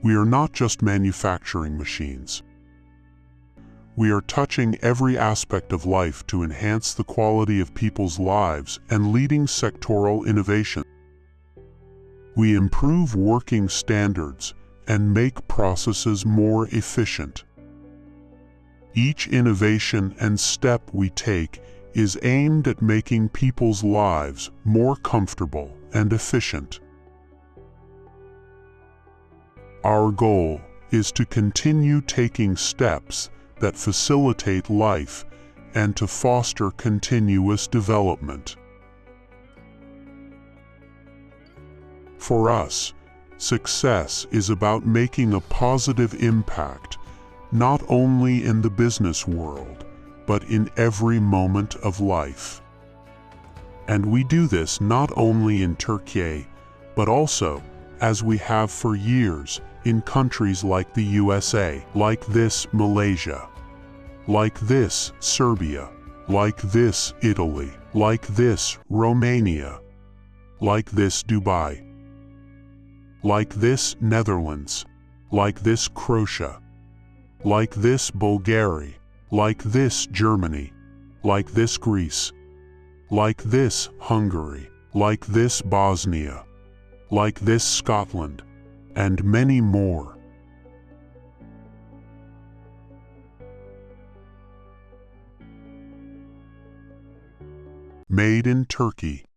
We are not just manufacturing machines. We are touching every aspect of life to enhance the quality of people's lives and leading sectoral innovation. We improve working standards and make processes more efficient. Each innovation and step we take is aimed at making people's lives more comfortable and efficient. Our goal is to continue taking steps that facilitate life and to foster continuous development. For us, success is about making a positive impact, not only in the business world, but in every moment of life. And we do this not only in Turkey, but also, as we have for years, in countries like the U.S.A, like this Malaysia, like this Serbia, like this Italy, like this Romania, like this Dubai, like this Netherlands, like this Croatia, like this Bulgaria, like this Germany, like this Greece, like this Hungary, like this Bosnia, like this Scotland, and many more. Made in Turkey.